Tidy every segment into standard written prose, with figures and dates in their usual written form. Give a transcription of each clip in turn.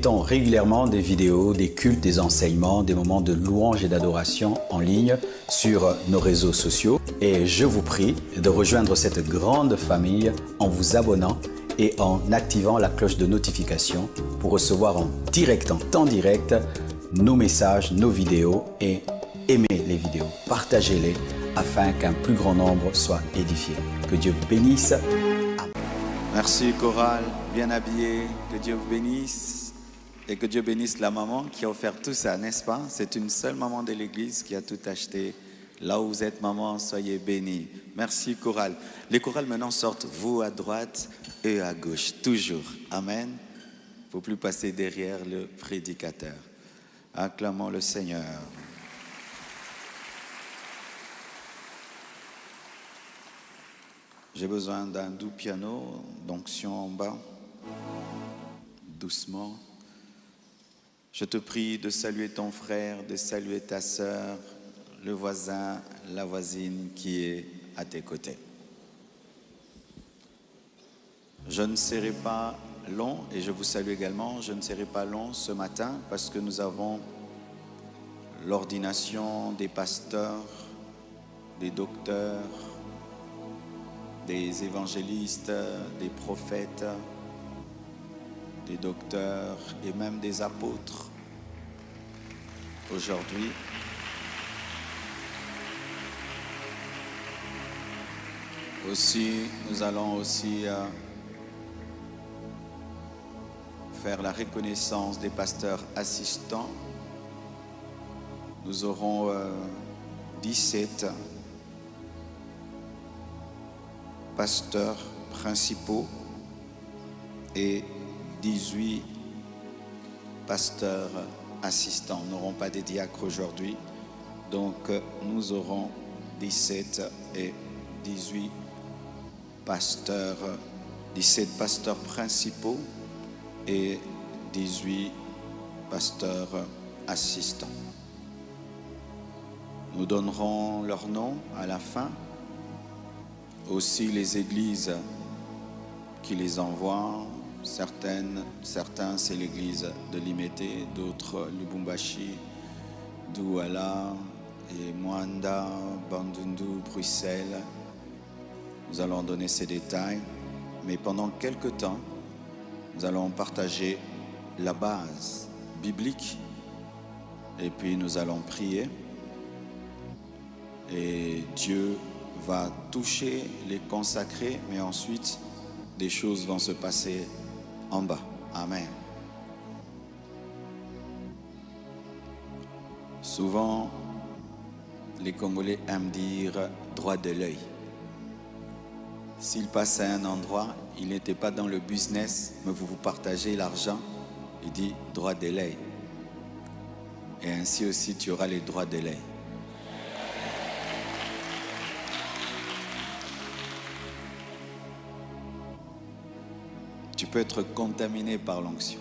mettons régulièrement des vidéos, des cultes, des enseignements, des moments de louange et d'adoration en ligne sur nos réseaux sociaux. Et je vous prie de rejoindre cette grande famille en vous abonnant et en activant la cloche de notification pour recevoir en direct, en temps direct, nos messages, nos vidéos et aimez les vidéos, partagez-les afin qu'un plus grand nombre soit édifié. Que Dieu vous bénisse. Amen. Merci Chorale, bien habillé, que Dieu vous bénisse et que Dieu bénisse la maman qui a offert tout ça, n'est-ce pas? C'est une seule maman de l'église qui a tout acheté. Là où vous êtes maman, soyez bénis. Merci Chorale. Les chorales maintenant sortent, vous à droite et à gauche, toujours. Amen. Il ne faut plus passer derrière le prédicateur. Acclamons le Seigneur. J'ai besoin d'un doux piano, d'onction en bas, doucement. Je te prie de saluer ton frère, de saluer ta sœur, le voisin, la voisine qui est à tes côtés. Je ne serai pas long, et je vous salue également, je ne serai pas long ce matin parce que nous avons l'ordination des pasteurs, des docteurs, des évangélistes, des prophètes, des docteurs et même des apôtres aujourd'hui. Aussi, nous allons aussi faire la reconnaissance des pasteurs assistants. Nous aurons 17 pasteurs principaux et 18 pasteurs assistants. Nous n'aurons pas de diacres aujourd'hui, donc nous aurons 17 et 18 pasteurs, 17 pasteurs principaux et 18 pasteurs assistants. Nous donnerons leur nom à la fin. Aussi les églises qui les envoient, certains c'est l'église de Limete, d'autres Lubumbashi, Douala et Mwanda, Bandundu, Bruxelles. Nous allons donner ces détails, mais pendant quelques temps, nous allons partager la base biblique et puis nous allons prier et Dieu va toucher les consacrés, mais ensuite des choses vont se passer en bas. Amen. Souvent, les Congolais aiment dire droit de l'œil. S'il passe à un endroit, il n'était pas dans le business, mais vous partagez l'argent, il dit droit de l'œil. Et ainsi aussi, tu auras les droits de l'œil. Tu peux être contaminé par l'onction.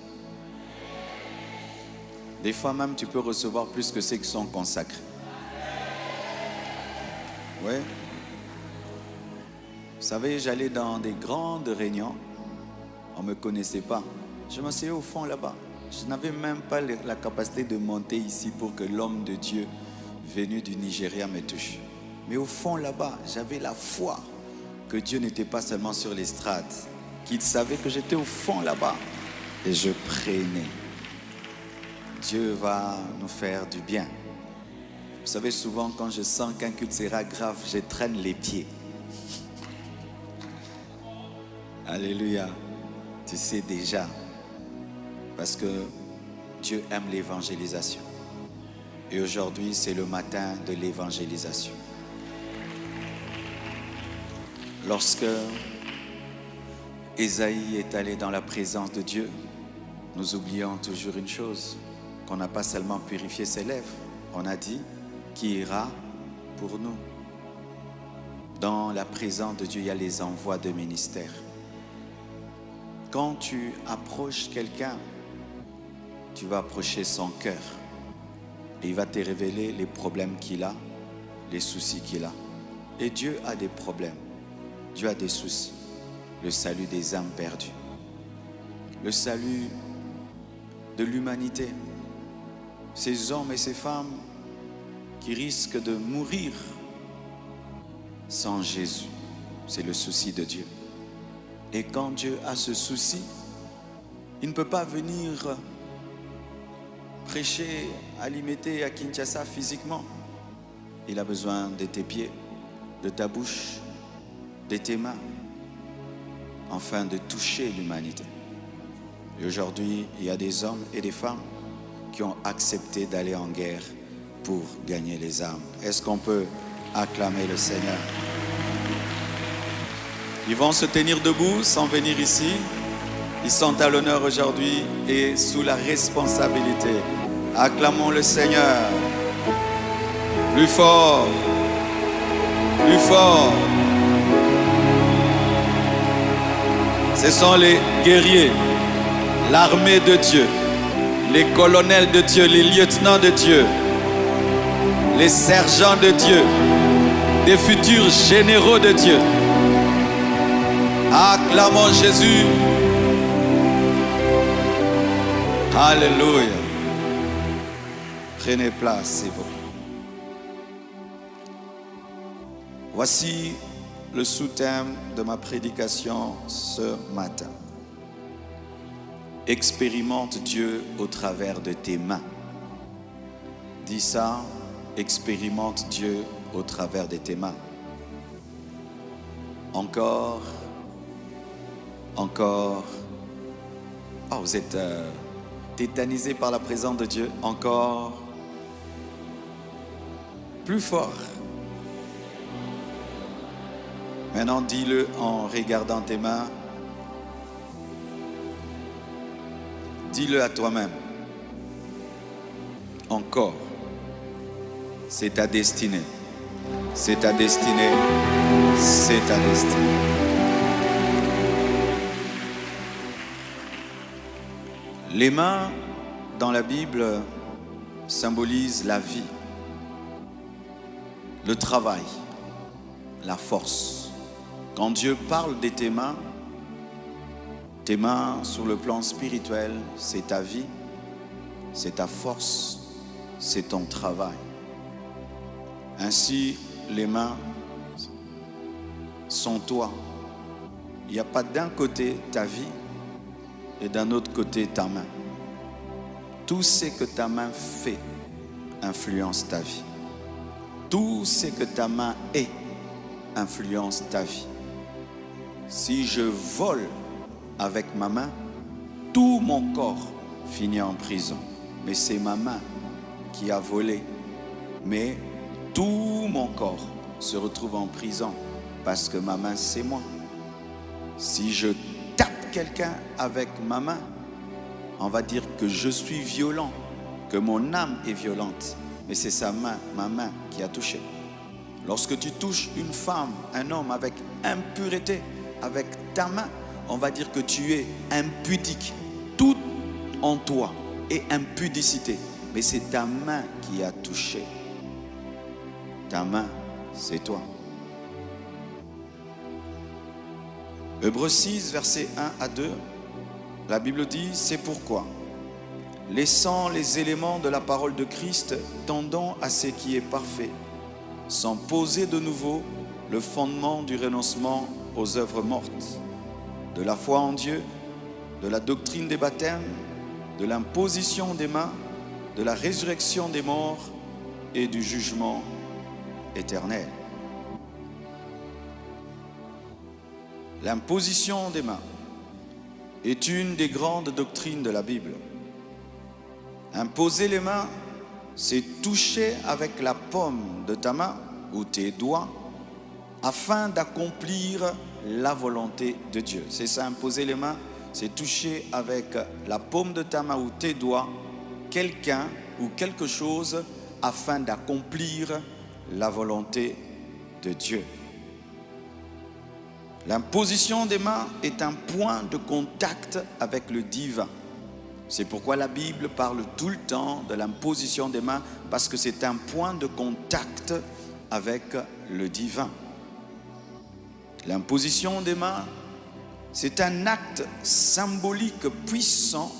Des fois même, tu peux recevoir plus que ceux qui sont consacrés. Oui. Vous savez, j'allais dans des grandes réunions. On ne me connaissait pas. Je m'asseyais au fond là-bas. Je n'avais même pas la capacité de monter ici pour que l'homme de Dieu venu du Nigeria me touche. Mais au fond là-bas, j'avais la foi que Dieu n'était pas seulement sur l'estrade, qu'il savait que j'étais au fond là-bas. Et je prenais. Dieu va nous faire du bien. Vous savez, souvent quand je sens qu'un culte sera grave, je traîne les pieds. Alléluia. Tu sais déjà. Parce que Dieu aime l'évangélisation. Et aujourd'hui, c'est le matin de l'évangélisation. Lorsque Ésaïe est allé dans la présence de Dieu, nous oublions toujours une chose, qu'on n'a pas seulement purifié ses lèvres. On a dit, qui ira pour nous? Dans la présence de Dieu, il y a les envois de ministère. Quand tu approches quelqu'un, tu vas approcher son cœur. Et il va te révéler les problèmes qu'il a, les soucis qu'il a. Et Dieu a des problèmes. Dieu a des soucis. Le salut des âmes perdues. Le salut de l'humanité. Ces hommes et ces femmes qui risquent de mourir sans Jésus. C'est le souci de Dieu. Et quand Dieu a ce souci, il ne peut pas venir prêcher à Limete et à Kinshasa physiquement. Il a besoin de tes pieds, de ta bouche, de tes mains, afin de toucher l'humanité. Et aujourd'hui, il y a des hommes et des femmes qui ont accepté d'aller en guerre pour gagner les âmes. Est-ce qu'on peut acclamer le Seigneur? Ils vont se tenir debout sans venir ici. Ils sont à l'honneur aujourd'hui et sous la responsabilité. Acclamons le Seigneur. Plus fort. Plus fort. Ce sont les guerriers, l'armée de Dieu, les colonels de Dieu, les lieutenants de Dieu, les sergents de Dieu, des futurs généraux de Dieu. Acclamons Jésus. Alléluia. Prenez place, s'il vous plaît. Voici le sous-thème de ma prédication ce matin. Expérimente Dieu au travers de tes mains. Dis ça, expérimente Dieu au travers de tes mains. Encore. Encore. Oh, vous êtes tétanisé par la présence de Dieu. Encore. Plus fort. Maintenant, dis-le en regardant tes mains. Dis-le à toi-même. Encore. C'est ta destinée. C'est ta destinée. C'est ta destinée. Les mains, dans la Bible, symbolisent la vie, le travail, la force. Quand Dieu parle de tes mains sur le plan spirituel, c'est ta vie, c'est ta force, c'est ton travail. Ainsi, les mains sont toi. Il n'y a pas d'un côté ta vie et d'un autre côté ta main. Tout ce que ta main fait influence ta vie. Tout ce que ta main est influence ta vie. Si je vole avec ma main, tout mon corps finit en prison. Mais c'est ma main qui a volé. Mais tout mon corps se retrouve en prison parce que ma main, c'est moi. Si je tape quelqu'un avec ma main, on va dire que je suis violent, que mon âme est violente. Mais c'est sa main, ma main qui a touché. Lorsque tu touches une femme, un homme avec impureté, avec ta main, on va dire que tu es impudique. Tout en toi est impudicité. Mais c'est ta main qui a touché. Ta main, c'est toi. Hébreux 6, versets 1 à 2, la Bible dit, c'est pourquoi, laissant les éléments de la parole de Christ, tendons à ce qui est parfait, sans poser de nouveau le fondement du renoncement aux œuvres mortes, de la foi en Dieu, de la doctrine des baptêmes, de l'imposition des mains, de la résurrection des morts et du jugement éternel. L'imposition des mains est une des grandes doctrines de la Bible. Imposer les mains, c'est toucher avec la paume de ta main ou tes doigts afin d'accomplir la volonté de Dieu. C'est ça, imposer les mains, c'est toucher avec la paume de ta main ou tes doigts quelqu'un ou quelque chose afin d'accomplir la volonté de Dieu. L'imposition des mains est un point de contact avec le divin. C'est pourquoi la Bible parle tout le temps de l'imposition des mains, parce que c'est un point de contact avec le divin. L'imposition des mains, c'est un acte symbolique puissant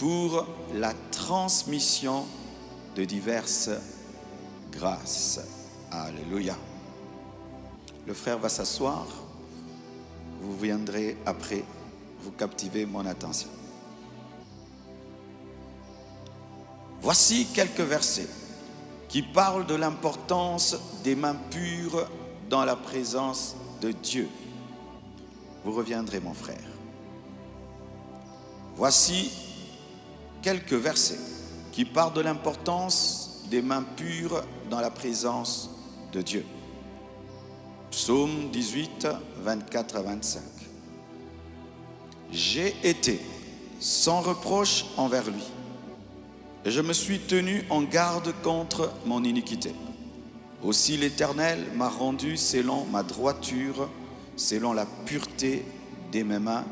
pour la transmission de diverses grâces. Alléluia. Le frère va s'asseoir. Vous viendrez après, vous captivez mon attention. Voici quelques versets qui parlent de l'importance des mains pures dans la présence de Dieu. Vous reviendrez, mon frère. Voici quelques versets qui parlent de l'importance des mains pures dans la présence de Dieu. Psaume 18, 24 à 25. J'ai été sans reproche envers lui, et je me suis tenu en garde contre mon iniquité. Aussi l'Éternel m'a rendu selon ma droiture, selon la pureté de mes mains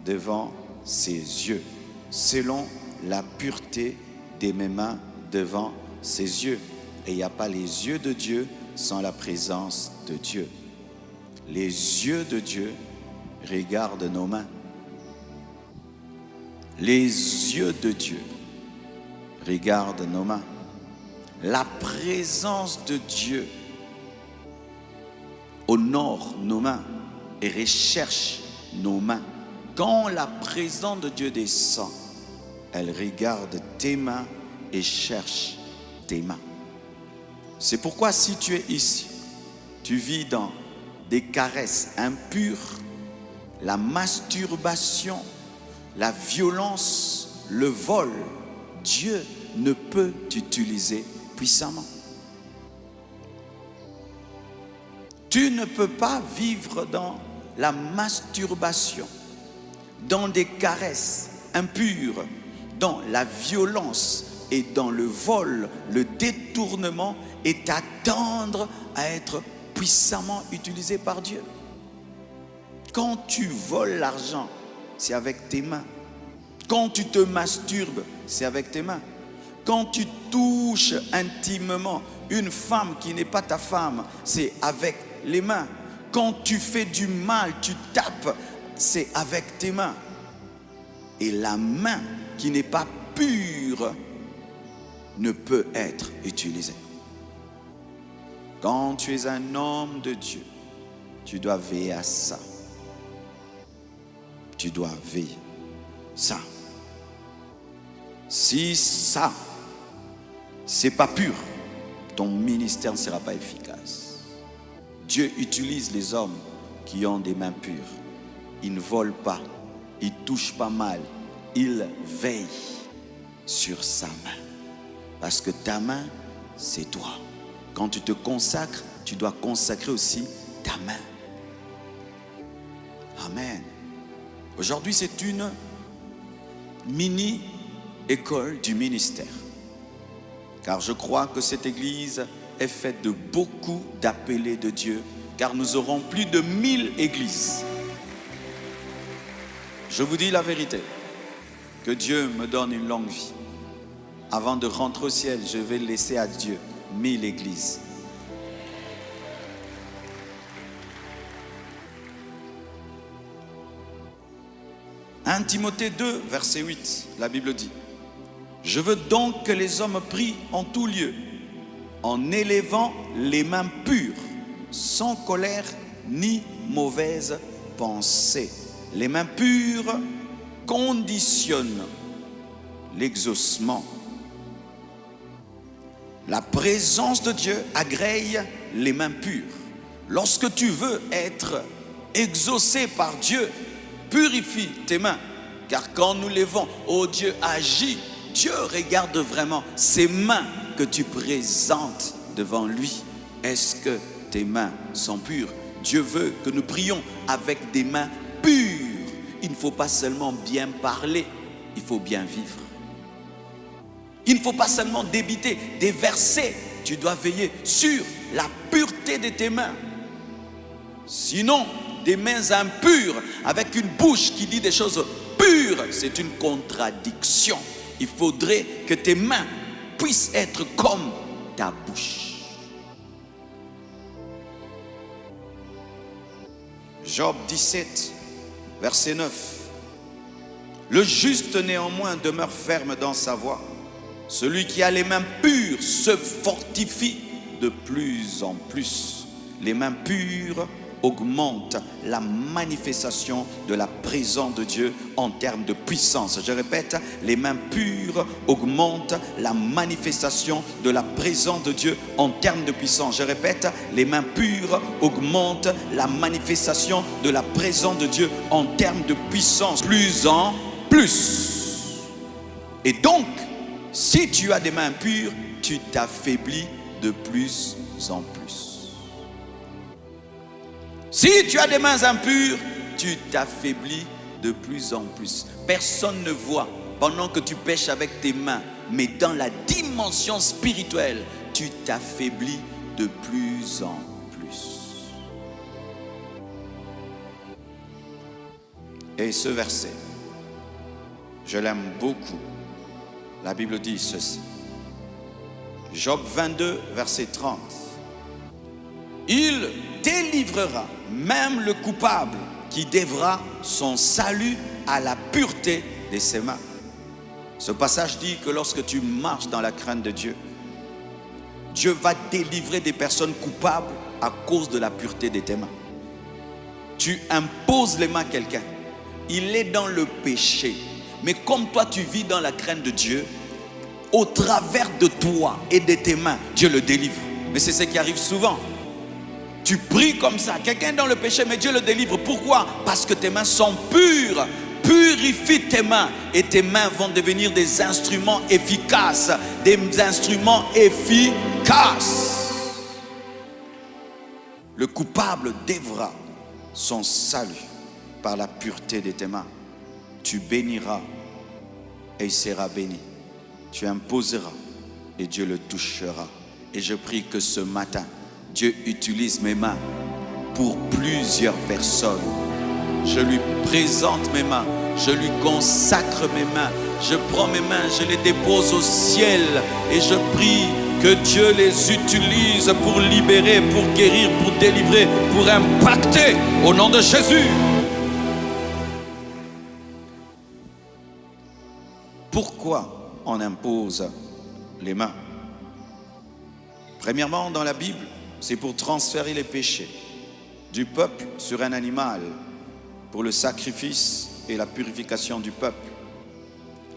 devant ses yeux. Selon la pureté de mes mains devant ses yeux. Et il n'y a pas les yeux de Dieu sans la présence de Dieu. Les yeux de Dieu regardent nos mains. Les yeux de Dieu regardent nos mains. La présence de Dieu honore nos mains et recherche nos mains. Quand la présence de Dieu descend, elle regarde tes mains et cherche tes mains. C'est pourquoi si tu es ici, tu vis dans des caresses impures, la masturbation, la violence, le vol, Dieu ne peut t'utiliser puissamment. Tu ne peux pas vivre dans la masturbation, dans des caresses impures, dans la violence et dans le vol, le détournement et t'attendre à être puissamment utilisé par Dieu. Quand tu voles l'argent, c'est avec tes mains. Quand tu te masturbes, c'est avec tes mains. Quand tu touches intimement une femme qui n'est pas ta femme, c'est avec les mains. Quand tu fais du mal, tu tapes, c'est avec tes mains. Et la main qui n'est pas pure ne peut être utilisée. Quand tu es un homme de Dieu, tu dois veiller à ça. Tu dois veiller ça. Si ça, c'est pas pur, ton ministère ne sera pas efficace. Dieu utilise les hommes qui ont des mains pures. Ils ne volent pas, ils ne touchent pas mal, ils veillent sur sa main. Parce que ta main, c'est toi. Quand tu te consacres, tu dois consacrer aussi ta main. Amen. Aujourd'hui, c'est une mini-école du ministère. Car je crois que cette église est faite de beaucoup d'appelés de Dieu. Car nous aurons plus de 1000 églises. Je vous dis la vérité. Que Dieu me donne une longue vie. Avant de rentrer au ciel, je vais laisser à Dieu 1000 églises. Un Timothée 2, verset 8, la Bible dit: je veux donc que les hommes prient en tout lieu, en élevant les mains pures, sans colère ni mauvaise pensée. Les mains pures conditionnent l'exaucement. La présence de Dieu agrée les mains pures. Lorsque tu veux être exaucé par Dieu, purifie tes mains. Car quand nous levons, oh Dieu agit, Dieu regarde vraiment ces mains que tu présentes devant lui. Est-ce que tes mains sont pures? Dieu veut que nous prions avec des mains pures. Il ne faut pas seulement bien parler, il faut bien vivre. Il ne faut pas seulement débiter des versets, tu dois veiller sur la pureté de tes mains. Sinon, des mains impures avec une bouche qui dit des choses pures, c'est une contradiction. Il faudrait que tes mains puissent être comme ta bouche. Job 17, verset 9. Le juste néanmoins demeure ferme dans sa voie. Celui qui a les mains pures se fortifie de plus en plus. Les mains pures augmentent la manifestation de la présence de Dieu en termes de puissance. Je répète, les mains pures augmentent la manifestation de la présence de Dieu en termes de puissance. Je répète, les mains pures augmentent la manifestation de la présence de Dieu en termes de puissance. Plus en plus. Et donc, si tu as des mains pures, tu t'affaiblis de plus en plus. Si tu as des mains impures, tu t'affaiblis de plus en plus. Personne ne voit pendant que tu pêches avec tes mains, mais dans la dimension spirituelle, tu t'affaiblis de plus en plus. Et ce verset, je l'aime beaucoup. La Bible dit ceci. Job 22, verset 30. Il délivrera même le coupable qui devra son salut à la pureté de ses mains. Ce passage dit que lorsque tu marches dans la crainte de Dieu, Dieu va délivrer des personnes coupables à cause de la pureté de tes mains. Tu imposes les mains à quelqu'un, il est dans le péché, mais comme toi tu vis dans la crainte de Dieu, au travers de toi et de tes mains, Dieu le délivre. Mais c'est ce qui arrive souvent. Tu pries comme ça, quelqu'un est dans le péché, mais Dieu le délivre. Pourquoi? Parce que tes mains sont pures. Purifie tes mains et tes mains vont devenir des instruments efficaces. Des instruments efficaces. Le coupable devra son salut par la pureté de tes mains. Tu béniras et il sera béni. Tu imposeras et Dieu le touchera. Et je prie que ce matin, Dieu utilise mes mains pour plusieurs personnes. Je lui présente mes mains, je lui consacre mes mains, je prends mes mains, je les dépose au ciel et je prie que Dieu les utilise pour libérer, pour guérir, pour délivrer, pour impacter au nom de Jésus. Pourquoi on impose les mains? Premièrement, dans la Bible, c'est pour transférer les péchés du peuple sur un animal pour le sacrifice et la purification du peuple.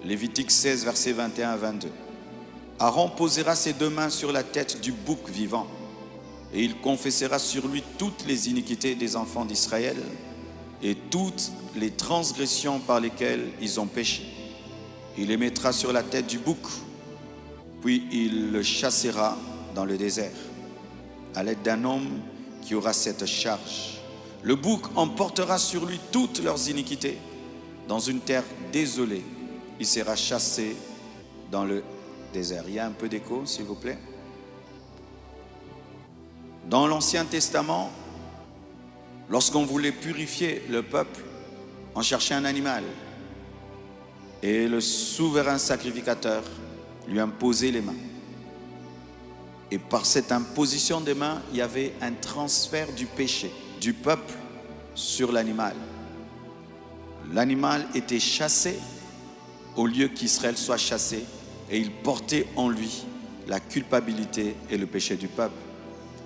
Lévitique 16, versets 21 à 22. Aaron posera ses deux mains sur la tête du bouc vivant et il confessera sur lui toutes les iniquités des enfants d'Israël et toutes les transgressions par lesquelles ils ont péché. Il les mettra sur la tête du bouc, puis il le chassera dans le désert à l'aide d'un homme qui aura cette charge. Le bouc emportera sur lui toutes leurs iniquités. Dans une terre désolée, il sera chassé dans le désert. Il y a un peu d'écho, s'il vous plaît. Dans l'Ancien Testament, lorsqu'on voulait purifier le peuple, on cherchait un animal. Et le souverain sacrificateur lui imposait les mains. Et par cette imposition des mains, il y avait un transfert du péché du peuple sur l'animal. L'animal était chassé au lieu qu'Israël soit chassé et il portait en lui la culpabilité et le péché du peuple.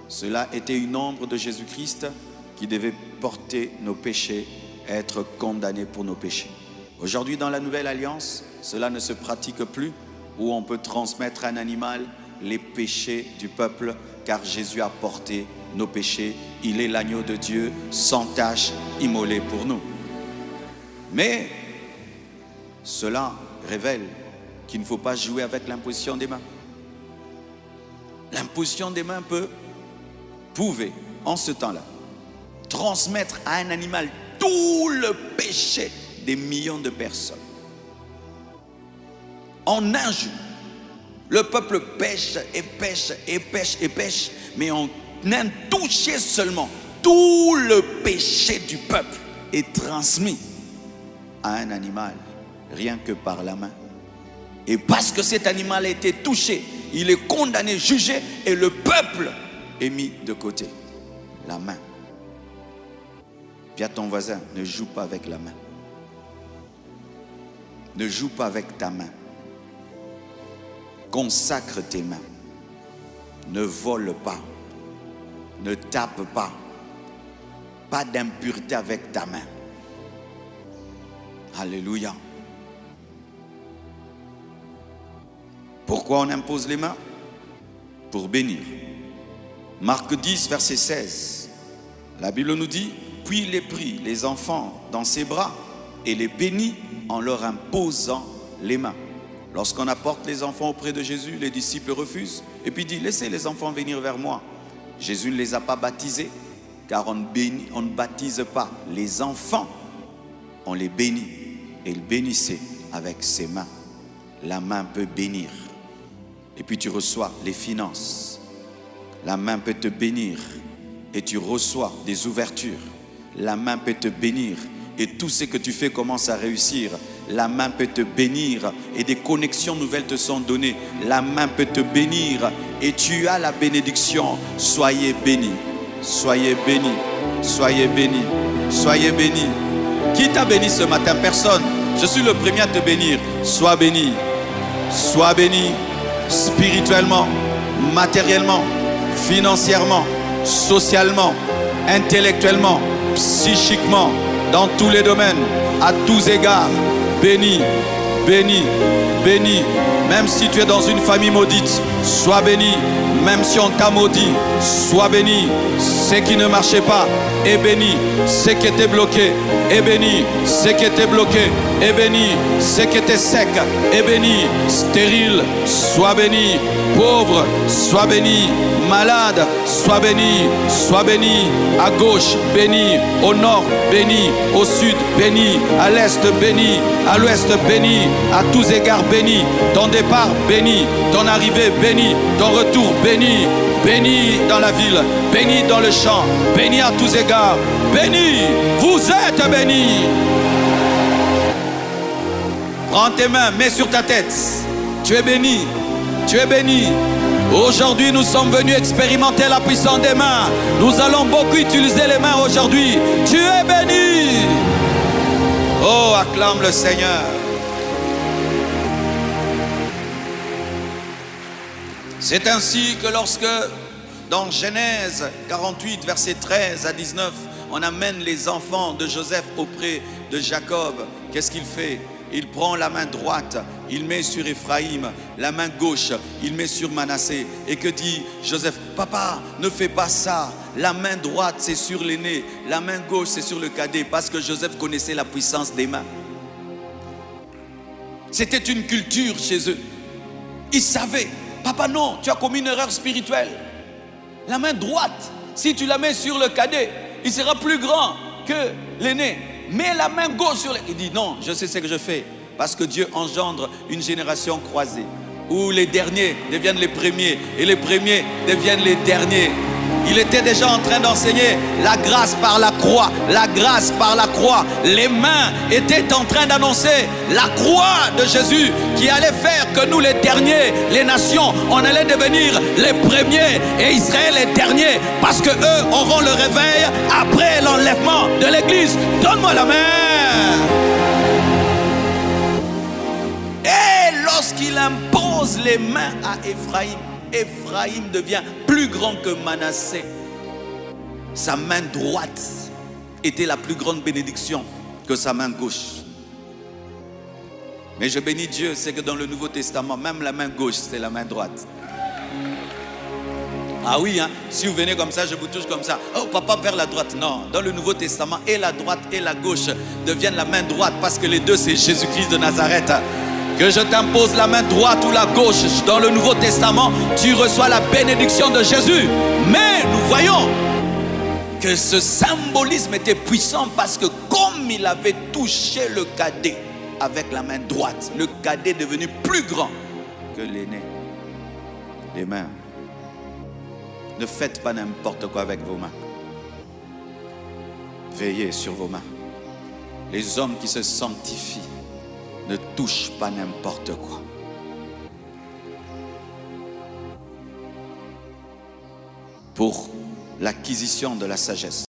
Cela était une ombre de Jésus-Christ qui devait porter nos péchés et être condamné pour nos péchés. Aujourd'hui, dans la Nouvelle Alliance, cela ne se pratique plus où on peut transmettre à un animal les péchés du peuple, car Jésus a porté nos péchés. Il est l'agneau de Dieu, sans tache, immolé pour nous. Mais cela révèle qu'il ne faut pas jouer avec l'imposition des mains. L'imposition des mains pouvait, en ce temps-là, transmettre à un animal tout le péché des millions de personnes. En un jour, le peuple pêche et pêche et pêche et pêche, mais en un toucher seulement, tout le péché du peuple est transmis à un animal, rien que par la main. Et parce que cet animal a été touché, il est condamné, jugé, et le peuple est mis de côté. La main. Dis à ton voisin, ne joue pas avec la main. Ne joue pas avec ta main. Consacre tes mains. Ne vole pas. Ne tape pas. Pas d'impureté avec ta main. Alléluia. Pourquoi on impose les mains? Pour bénir. Marc 10, verset 16. La Bible nous dit, puis il les prit, les enfants, dans ses bras et les bénit en leur imposant les mains. Lorsqu'on apporte les enfants auprès de Jésus, les disciples refusent et puis dit, laissez les enfants venir vers moi. Jésus ne les a pas baptisés, car on ne baptise pas les enfants, on les bénit. Et il bénissait avec ses mains. La main peut bénir. Et puis tu reçois les finances. La main peut te bénir et tu reçois des ouvertures. La main peut te bénir et tout ce que tu fais commence à réussir. La main peut te bénir et des connexions nouvelles te sont données. La main peut te bénir et tu as la bénédiction. Soyez bénis, soyez bénis, soyez bénis, soyez bénis. Qui t'a béni ce matin? Personne. Je suis le premier à te bénir. Sois béni, sois béni spirituellement, matériellement, financièrement, socialement, intellectuellement, psychiquement, dans tous les domaines, à tous égards. Béni, béni, béni. Même si tu es dans une famille maudite, sois béni. Même si on t'a maudit, sois béni. Ce qui ne marchait pas est béni. Ce qui était bloqué est béni. Ce qui était bloqué est béni. Ce qui était sec est béni. Stérile, sois béni. Pauvre, sois béni. Malade, sois béni. Sois béni. À gauche, béni. Au nord, béni. Au sud, béni. À l'est, béni. À l'ouest, béni. À tous égards, béni. Ton départ, béni. Ton arrivée, béni. Ton retour, béni. Béni dans la ville, béni dans le champ, béni à tous égards, béni, vous êtes bénis. Prends tes mains, mets sur ta tête, tu es béni, tu es béni. Aujourd'hui nous sommes venus expérimenter la puissance des mains. Nous allons beaucoup utiliser les mains aujourd'hui. Tu es béni. Oh, acclame le Seigneur. C'est ainsi que lorsque, dans Genèse 48, versets 13 à 19, on amène les enfants de Joseph auprès de Jacob, qu'est-ce qu'il fait? Il prend la main droite, il met sur Ephraïm, la main gauche, il met sur Manassé. Et que dit Joseph? Papa, ne fais pas ça. La main droite, c'est sur l'aîné, la main gauche, c'est sur le cadet, parce que Joseph connaissait la puissance des mains. C'était une culture chez eux. Ils savaient. Papa, non, tu as commis une erreur spirituelle. La main droite, si tu la mets sur le cadet, il sera plus grand que l'aîné. Mets la main gauche sur l'aîné. Il dit non, je sais ce que je fais. Parce que Dieu engendre une génération croisée, où les derniers deviennent les premiers et les premiers deviennent les derniers. Il était déjà en train d'enseigner la grâce par la croix, la grâce par la croix. Les mains étaient en train d'annoncer la croix de Jésus qui allait faire que nous les derniers, les nations, on allait devenir les premiers et Israël les derniers parce que eux auront le réveil après l'enlèvement de l'église. Donne-moi la main. Et lorsqu'il impose les mains à Ephraïm, Ephraïm devient plus grand que Manassé. Sa main droite était la plus grande bénédiction que sa main gauche. Mais je bénis Dieu, c'est que dans le Nouveau Testament, même la main gauche, c'est la main droite. Ah oui, hein? Si vous venez comme ça, je vous touche comme ça. Oh, papa vers la droite. Non, dans le Nouveau Testament, et la droite et la gauche deviennent la main droite parce que les deux, c'est Jésus-Christ de Nazareth. Que je t'impose la main droite ou la gauche, dans le Nouveau Testament, tu reçois la bénédiction de Jésus. Mais nous voyons que ce symbolisme était puissant parce que comme il avait touché le cadet avec la main droite, le cadet est devenu plus grand que l'aîné. Les mains. Ne faites pas n'importe quoi avec vos mains. Veillez sur vos mains. Les hommes qui se sanctifient ne touchent pas n'importe quoi. Pour l'acquisition de la sagesse.